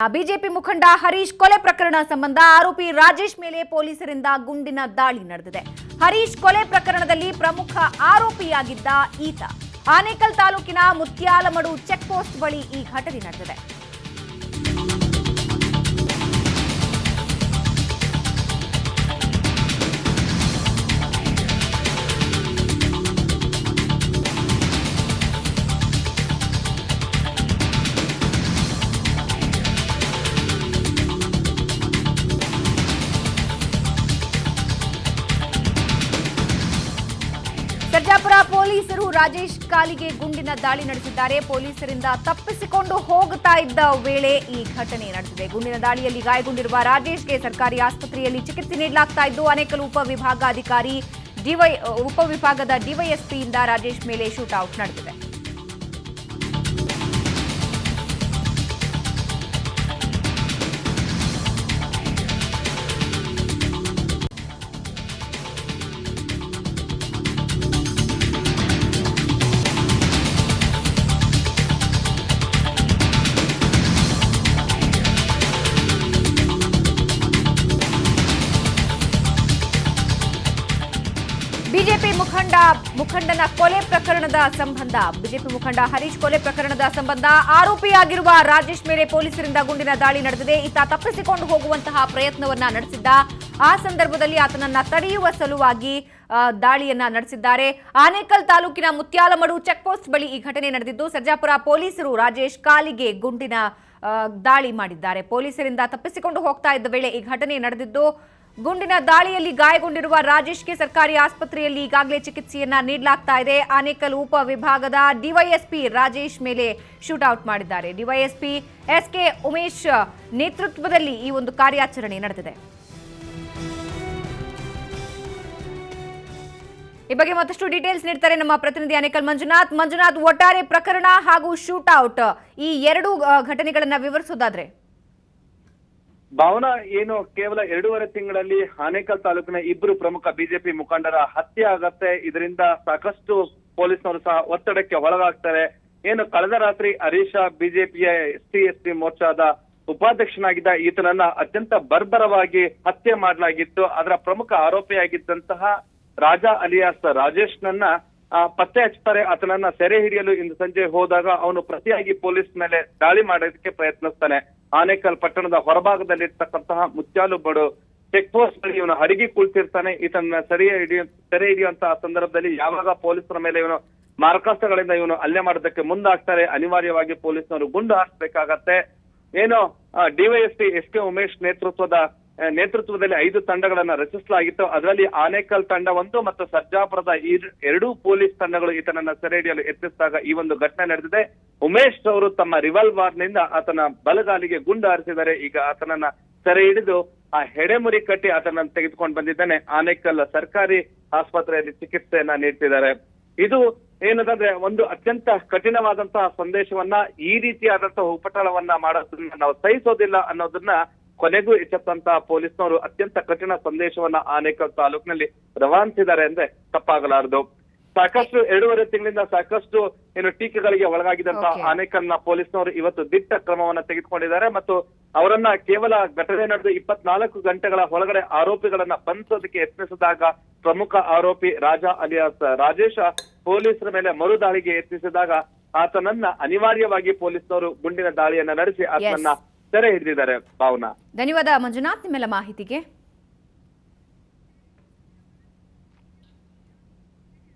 BJP ಮುಖಂಡ ಹರೀಶ್ ಕೊಲೆ ಪ್ರಕರಣ ಸಂಬಂಧ ಆರೋಪಿ ರಾಜೇಶ್ ಮೇಲೆ ಪೊಲೀಸರಿಂದ ಗುಂಡಿನ ದಾಳಿ ನಡೆದಿದೆ. ಹರೀಶ್ ಕೊಲೆ ಪ್ರಕರಣದಲ್ಲಿ ಪ್ರಮುಖ ಆರೋಪಿಯಾಗಿದ್ದ ಈತ ಆನೇಕಲ್ ತಾಲೂಕಿನ ಮುತ್ಯಾಲಮಡು ಚೆಕ್ ಪೋಸ್ಟ್ ಬಳಿ ಈ ಘಟನೆ ನಡೆದಿದೆ. ಸರ್ಜಾಪುರ ಪೊಲೀಸರು ರಾಜೇಶ್ ಕಾಲಿಗೆ ಗುಂಡಿನ ದಾಳಿ ನಡೆಸಿದ್ದಾರೆ. ಪೊಲೀಸರಿಂದ ತಪ್ಪಿಸಿಕೊಂಡು ಹೋಗುತ್ತಾ ಇದ್ದ ವೇಳೆ ಈ ಘಟನೆ ನಡೆದಿದೆ. ಗುಂಡಿನ ದಾಳಿಯಲ್ಲಿ ಗಾಯಗೊಂಡಿರುವ ರಾಜೇಶ್ಗೆ ಸರ್ಕಾರಿ ಆಸ್ಪತ್ರೆಯಲ್ಲಿ ಚಿಕಿತ್ಸೆ ನೀಡಲಾಗ್ತಾ ಇದ್ದು, ಆನೇಕಲ್ ಉಪವಿಭಾಗದ ಡಿವೈಎಸ್ಪಿಯಿಂದ ರಾಜೇಶ್ ಮೇಲೆ ಶೂಟ್ಔಟ್ ನಡೆದಿದೆ. ಬಿಜೆಪಿ ಮುಖಂಡನ ಕೊಲೆ ಪ್ರಕರಣದ ಸಂಬಂಧ ಬಿಜೆಪಿ ಮುಖಂಡ ಹರೀಶ್ ಕೊಲೆ ಪ್ರಕರಣದ ಸಂಬಂಧ ಆರೋಪಿಯಾಗಿರುವ ರಾಜೇಶ್ ಮೇಲೆ ಪೊಲೀಸರಿಂದ ಗುಂಡಿನ ದಾಳಿ ನಡೆದಿದೆ. ಈತ ತಪ್ಪಿಸಿಕೊಂಡು ಹೋಗುವಂತಹ ಪ್ರಯತ್ನವನ್ನ ನಡೆಸಿದ್ದ. ಆ ಸಂದರ್ಭದಲ್ಲಿ ಆತನನ್ನ ತಡೆಯುವ ಸಲುವಾಗಿ ದಾಳಿಯನ್ನ ನಡೆಸಿದ್ದಾರೆ. ಆನೇಕಲ್ ತಾಲೂಕಿನ ಮುತ್ಯಾಲಮಡು ಚೆಕ್ ಪೋಸ್ಟ್ ಬಳಿ ಈ ಘಟನೆ ನಡೆದಿದ್ದು, ಸರ್ಜಾಪುರ ಪೊಲೀಸರು ರಾಜೇಶ್ ಕಾಲಿಗೆ ಗುಂಡಿನ ದಾಳಿ ಮಾಡಿದ್ದಾರೆ. ಪೊಲೀಸರಿಂದ ತಪ್ಪಿಸಿಕೊಂಡು ಹೋಗ್ತಾ ಇದ್ದ ವೇಳೆ ಈ ಘಟನೆ ನಡೆದಿದ್ದು, ಗುಂಡಿನ ದಾಳಿಯಲ್ಲಿ ಗಾಯಗೊಂಡಿರುವ ರಾಜೇಶ್ಗೆ ಸರ್ಕಾರಿ ಆಸ್ಪತ್ರೆಯಲ್ಲಿ ಈಗಾಗಲೇ ಚಿಕಿತ್ಸೆಯನ್ನ ನೀಡಲಾಗ್ತಾ ಇದೆ. ಆನೇಕಲ್ ಉಪವಿಭಾಗದ ಡಿವೈಎಸ್ಪಿ ರಾಜೇಶ್ ಮೇಲೆ ಶೂಟ್ಔಟ್ ಮಾಡಿದ್ದಾರೆ. ಡಿವೈಎಸ್ಪಿ ಎಸ್ಕೆ ಉಮೇಶ್ ನೇತೃತ್ವದಲ್ಲಿ ಈ ಒಂದು ಕಾರ್ಯಾಚರಣೆ ನಡೆದಿದೆ. ಈ ಬಗ್ಗೆ ಮತ್ತಷ್ಟು ಡೀಟೇಲ್ಸ್ ನೀಡ್ತಾರೆ ನಮ್ಮ ಪ್ರತಿನಿಧಿ ಆನೇಕಲ್ ಮಂಜುನಾಥ್, ಒಟ್ಟಾರೆ ಪ್ರಕರಣ ಹಾಗೂ ಶೂಟ್ಔಟ್ ಈ ಎರಡು ಘಟನೆಗಳನ್ನ ವಿವರಿಸೋದಾದ್ರೆ? ಭಾವನಾ, ಏನು ಕೇವಲ 2.5 ತಿಂಗಳಲ್ಲಿ ಆನೇಕಲ್ ತಾಲೂಕಿನ ಇಬ್ಬರು ಪ್ರಮುಖ ಬಿಜೆಪಿ ಮುಖಂಡರ ಹತ್ಯೆ ಆಗತ್ತೆ. ಇದರಿಂದ ಸಾಕಷ್ಟು ಪೊಲೀಸರು ಸಹ ಒತ್ತಡಕ್ಕೆ ಒಳಗಾಗ್ತಾರೆ. ಏನು ಕಳೆದ ರಾತ್ರಿ ಹರೀಶ ಬಿಜೆಪಿಯ ಎಸ್ಟಿ ಮೋರ್ಚಾದ ಉಪಾಧ್ಯಕ್ಷನಾಗಿದ್ದ ಈತನನ್ನ ಅತ್ಯಂತ ಬರ್ಬರವಾಗಿ ಹತ್ಯೆ ಮಾಡಲಾಗಿತ್ತು. ಅದರ ಪ್ರಮುಖ ಆರೋಪಿಯಾಗಿದ್ದಂತಹ ರಾಜಾ ಅಲಿಯಾಸ್ ರಾಜೇಶ್ನನ್ನ ಪತ್ತೆ ಹಚ್ತಾರೆ. ಆತನನ್ನ ಸೆರೆ ಹಿಡಿಯಲು ಇಂದು ಸಂಜೆ ಹೋದಾಗ ಅವನು ಪ್ರತಿಯಾಗಿ ಪೊಲೀಸ್ ಮೇಲೆ ದಾಳಿ ಮಾಡೋದಕ್ಕೆ ಪ್ರಯತ್ನಿಸ್ತಾನೆ. ಆನೇಕಲ್ ಪಟ್ಟಣದ ಹೊರಭಾಗದಲ್ಲಿರ್ತಕ್ಕಂತಹ ಮುತ್ಯಾಲಮಡು ಚೆಕ್ ಪೋಸ್ಟ್ ಬಳಿ ಇವನು ಅಡಗಿ ಕುಳಿತಿರ್ತಾನೆ. ಈತನ ಸೆರೆ ಹಿಡಿಯುವಂತಹ ಸಂದರ್ಭದಲ್ಲಿ ಯಾವಾಗ ಪೊಲೀಸರ ಮೇಲೆ ಇವನು ಮಾರಕಾಸ್ತ್ರಗಳಿಂದ ಇವನು ಹಲ್ಲೆ ಮಾಡೋದಕ್ಕೆ ಮುಂದಾಗ್ತಾರೆ. ಅನಿವಾರ್ಯವಾಗಿ ಪೊಲೀಸರು ಗುಂಡು ಹಾರಿಸಬೇಕಾಗತ್ತೆ. ಏನು ಡಿವೈಎಸ್ಪಿ ಎಸ್ಕೆ ಉಮೇಶ್ ನೇತೃತ್ವದಲ್ಲಿ 5 ತಂಡಗಳನ್ನ ರಚಿಸಲಾಗಿತ್ತು. ಅದರಲ್ಲಿ ಆನೇಕಲ್ ತಂಡ ಒಂದು ಮತ್ತು ಸರ್ಜಾಪುರದ ಎರಡೂ ಪೊಲೀಸ್ ತಂಡಗಳು ಈತನನ್ನ ಸೆರೆ ಹಿಡಿಯಲು ಯತ್ನಿಸಿದಾಗ ಈ ಒಂದು ಘಟನೆ ನಡೆದಿದೆ. ಉಮೇಶ್ ಅವರು ತಮ್ಮ ರಿವಾಲ್ವರ್ ನಿಂದ ಆತನ ಬಲಗಾಲಿಗೆ ಗುಂಡು ಹಾರಿಸಿದ್ದಾರೆ. ಈಗ ಆತನನ್ನ ಸೆರೆ ಹಿಡಿದು ಆ ಹೆಡೆಮುರಿ ಕಟ್ಟಿ ಆತನನ್ನು ತೆಗೆದುಕೊಂಡು ಬಂದಿದ್ದಾನೆ. ಆನೇಕಲ್ ಸರ್ಕಾರಿ ಆಸ್ಪತ್ರೆಯಲ್ಲಿ ಚಿಕಿತ್ಸೆಯನ್ನ ನೀಡ್ತಿದ್ದಾರೆ. ಇದು ಏನಂತಂದ್ರೆ ಒಂದು ಅತ್ಯಂತ ಕಠಿಣವಾದಂತಹ ಸಂದೇಶವನ್ನ, ಈ ರೀತಿಯಾದಂತಹ ಉಪಟಳವನ್ನ ಮಾಡೋದನ್ನ ನಾವು ಸಹಿಸೋದಿಲ್ಲ ಅನ್ನೋದನ್ನ ಕೊನೆಗೂ ಎಚ್ಚೆತ್ತಂತಹ ಪೊಲೀಸ್ನವರು ಅತ್ಯಂತ ಕಠಿಣ ಸಂದೇಶವನ್ನ ಆನೇಕಲ್ ತಾಲೂಕಿನಲ್ಲಿ ರವಾನಿಸಿದ್ದಾರೆ ಅಂದ್ರೆ ತಪ್ಪಾಗಲಾರದು. ಸಾಕಷ್ಟು 2.5 ತಿಂಗಳಿಂದ ಸಾಕಷ್ಟು ಟೀಕೆಗಳಿಗೆ ಒಳಗಾಗಿದ್ದಂತಹ ಆನೇಕಲ್ನ ಪೊಲೀಸ್ನವರು ಇವತ್ತು ದಿಟ್ಟ ಕ್ರಮವನ್ನ ತೆಗೆದುಕೊಂಡಿದ್ದಾರೆ ಮತ್ತು ಅವರನ್ನ ಕೇವಲ ಘಟನೆ ನಡೆದು 24 ಗಂಟೆಗಳ ಒಳಗಡೆ ಆರೋಪಿಗಳನ್ನ ಬಂಧಿಸೋದಕ್ಕೆ ಯತ್ನಿಸಿದಾಗ ಪ್ರಮುಖ ಆರೋಪಿ ರಾಜಾ ಅಲಿಯಾಸ್ ರಾಜೇಶ ಪೊಲೀಸರ ಮೇಲೆ ಮರುದಾಳಿಗೆ ಯತ್ನಿಸಿದಾಗ ಆತನನ್ನ ಅನಿವಾರ್ಯವಾಗಿ ಪೊಲೀಸ್ನವರು ಗುಂಡಿನ ದಾಳಿಯನ್ನ ನಡೆಸಿ ಆತನನ್ನ ಸೆರೆ ಹಿಡಿದಿದ್ದಾರೆ. ಭಾವನಾ, ಧನ್ಯವಾದ ಮಂಜುನಾಥ್ ನಿಮ್ಮೆಲ್ಲ ಮಾಹಿತಿಗೆ.